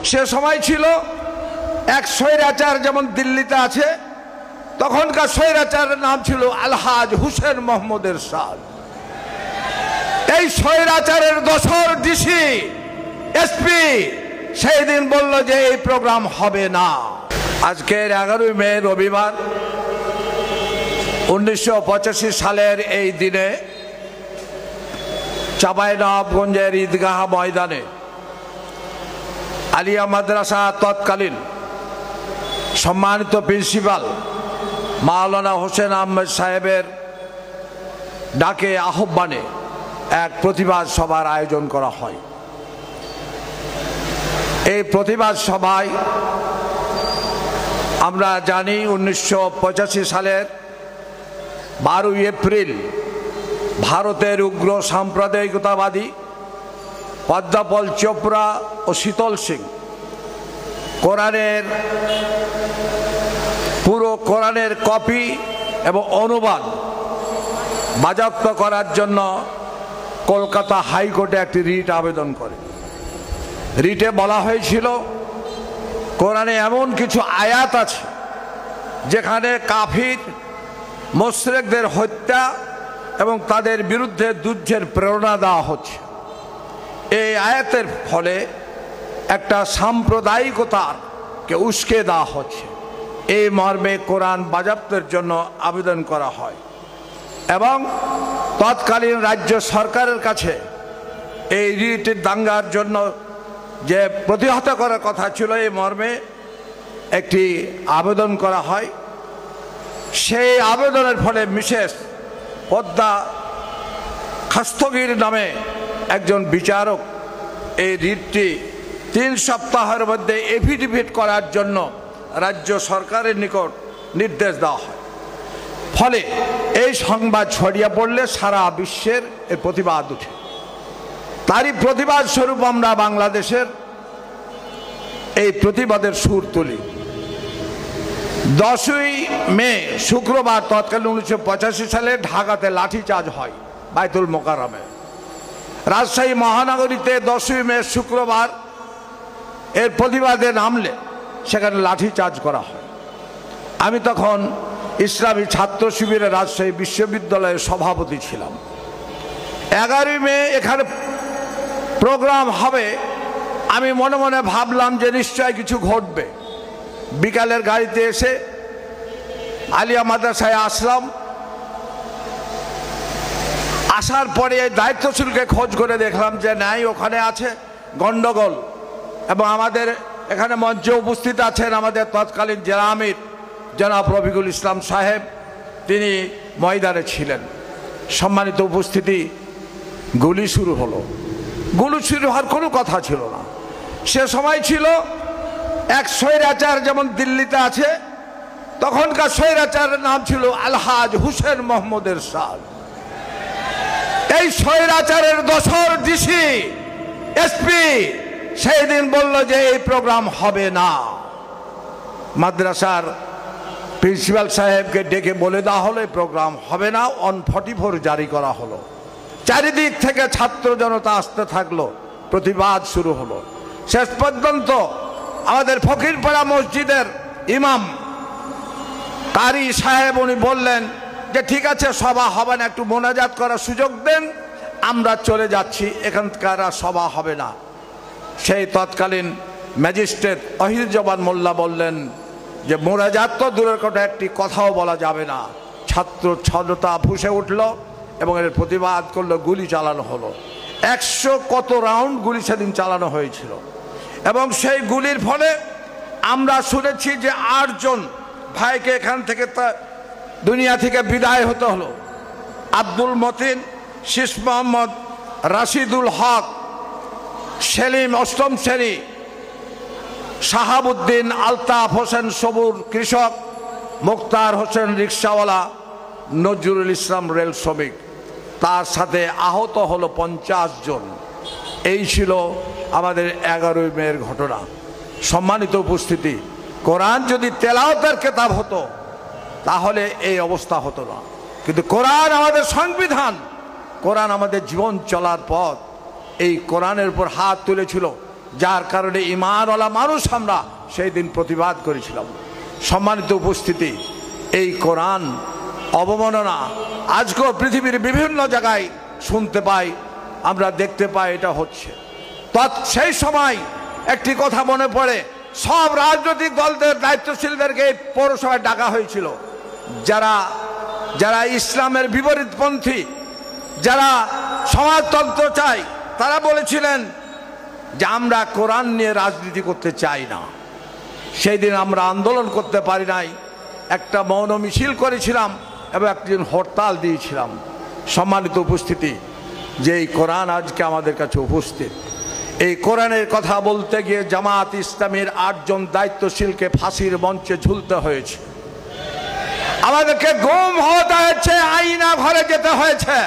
সে সময় ছিল এক স্বৈরাচার যেমন দিল্লিতে আছে, তখনকার স্বৈরাচারের নাম ছিল আলহাজ হুসেন মোহাম্মদ এরশাদ। এই স্বৈরাচারের দোসর ডিসি এসপি সেই দিন বলল যে এই প্রোগ্রাম হবে না। আজকের 11 মে রবিবার 1985 সালের এই দিনে চাঁপাইনবাবগঞ্জের ঈদগাহ ময়দানে আলিয়া মাদ্রাসা তৎকালীন সম্মানিত প্রিন্সিপাল মাওলানা হোসেন আহমেদ সাহেবের ডাকে আহ্বানে এক প্রতিবাদ সভার আয়োজন করা হয়। এই প্রতিবাদ সভায় আমরা জানি 1985 সালের 12 এপ্রিল ভারতের উগ্র সাম্প্রদায়িকতাবাদী পদ্মপল চোপড়া ও শীতল সিং পুরো কোরআনের কপি এবং অনুবাদ বাজেয়াপ্ত করার জন্য কলকাতা হাইকোর্টে একটি রিট আবেদন করে। রিটে বলা হয়েছিল কোরআনে এমন কিছু আয়াত আছে যেখানে কাফির মুশরিকদের হত্যা এবং তাদের বিরুদ্ধে যুদ্ধের প্রেরণা দেওয়া হচ্ছে। এই আয়াতের ফলে একটা সাম্প্রদায়িকতাকে উস্কে দেওয়া হচ্ছে। এই মর্মে কোরআন বাজেয়াপ্তের জন্য আবেদন করা হয় এবং তৎকালীন রাজ্য সরকারের কাছে এই রিটের দাঙ্গার জন্য যে প্রতিহত করার কথা ছিল এই মর্মে একটি আবেদন করা হয়। সেই আবেদনের ফলে মিসেস পদ্মা খাস্তগীর নামে একজন বিচারক এই রিটটি 3 সপ্তাহের মধ্যে এফিডেভিট করার জন্য রাজ্য সরকারের নিকট নির্দেশ দেওয়া হয়। ফলে এই সংবাদ ছড়িয়ে পড়লে সারা বিশ্বের এর প্রতিবাদ উঠে। তারই প্রতিবাদ স্বরূপ আমরা বাংলাদেশের এই প্রতিবাদের সুর তুলি। 10ই মে শুক্রবার তৎকালীন 1985 সালে ঢাকাতে লাঠিচার্জ হয় বাইতুল মোকাররমে। রাজশাহী মহানগরীতে 10ই মে শুক্রবার এর প্রতিবাদে নামলে সেখানে লাঠিচার্জ করা হয়। আমি তখন ইসলামী ছাত্র শিবিরের রাজশাহী বিশ্ববিদ্যালয়ের সভাপতি ছিলাম। 11ই মে এখানে প্রোগ্রাম হবে, আমি মনে মনে ভাবলাম যে নিশ্চয় কিছু ঘটবে। বিকালের গাড়িতে এসে আলিয়া মাদ্রাসায় আসলাম। আসার পরে দায়িত্বশীলকে খোঁজ করে দেখলাম যে নাই, ওখানে আছে গন্ডগোল। এবং আমাদের এখানে মঞ্চে উপস্থিত আছেন আমাদের তৎকালীন জেলা আমির জনাব রফিকুল ইসলাম সাহেব, তিনি ময়দানে ছিলেন। সম্মানিত উপস্থিতি, গুলি শুরু হলো। গুলি শুরু হওয়ার কোনো কথা ছিল না। সে সময় ছিল এক স্বৈরাচার যেমন দিল্লিতে আছে, তখনকার স্বৈরাচারের নাম ছিল আলহাজ হুসেন মোহাম্মদ এরশাদ। এই স্বৈরাচারের দোসর ডিসি এসপি সেই দিন বলল যে এই প্রোগ্রাম হবে না। মাদ্রাসার প্রিন্সিপাল সাহেবকে ডেকে বলে দেওয়া হলো এই প্রোগ্রাম হবে না। 144 জারি করা হলো। চারিদিক থেকে ছাত্র জনতা আসতে থাকলো, প্রতিবাদ শুরু হলো। শেষ পর্যন্ত আমাদের ফকিরপাড়া মসজিদের ইমাম কারি সাহেব উনি বললেন যে ঠিক আছে, সভা হবে না, একটু মোনাজাত করার সুযোগ দেন, আমরা চলে যাচ্ছি, এখানকার সভা হবে না। সেই তৎকালীন ম্যাজিস্ট্রেট অহিরুজ্জামান মোল্লা বললেন যে মোনাজাত তো দূরের কথা, একটি কথাও বলা যাবে না। ছাত্র জনতা ফুঁসে উঠল এবং এর প্রতিবাদ করলো। গুলি চালানো হলো। 100 কত রাউন্ড গুলি সেদিন চালানো হয়েছিল। এবং সেই গুলির ফলে আমরা শুনেছি যে 8 জন ভাইকে এখান থেকে দুনিয়া থেকে বিদায় হতে হলো। আব্দুল মতিন, শীষ মোহাম্মদ, রাশিদুল হক, সেলিম অষ্টম শ্রেণী, শাহাবুদ্দিন, আলতাফ হোসেন সবুর কৃষক, মুক্তার হোসেন রিক্সাওয়ালা, নজরুল ইসলাম রেল শ্রমিক, তার সাথে আহত হলো 50 জন। এই ছিল আমাদের 11ই মের ঘটনা। সম্মানিত উপস্থিতি, কোরআন যদি তেলাওয়াতের কিতাব হতো তাহলে এই অবস্থা হতো না। কিন্তু কোরআন আমাদের সংবিধান, কোরআন আমাদের জীবন চলার পথ। এই কোরআনের উপর হাত তুলেছিল যার কারণে ঈমানওয়ালা মানুষ আমরা সেই দিন প্রতিবাদ করেছিলাম। সম্মানিত উপস্থিতি, এই কোরআন অবমাননা আজকেও পৃথিবীর বিভিন্ন জায়গায় শুনতে পাই, আমরা দেখতে পাই এটা হচ্ছে। সেই সময় একটি কথা মনে পড়ে, সব রাজনৈতিক দলদের দায়িত্বশীলদেরকে পৌরসভায় ডাকা হয়েছিল, যারা যারা ইসলামের বিপরীতপন্থী, যারা সমাজতন্ত্র চায়, তারা বলেছিলেন যে আমরা কোরআন নিয়ে রাজনীতি করতে চাই না। সেই দিন আমরা আন্দোলন করতে পারি নাই, একটা মৌন মিছিল করেছিলাম এবং একদিন হরতাল দিয়েছিলাম। সম্মানিত উপস্থিতি, যে এই কোরআন আজকে আমাদের কাছে উপস্থিত, এই কোরআনের কথা বলতে গিয়ে জামাত ইসলামীর 8 জন দায়িত্বশীলকে ফাঁসির মঞ্চে ঝুলতে হয়েছে, আমাদেরকে গুম হতে হয়েছে, আয়না ঘরে যেতে হয়েছে।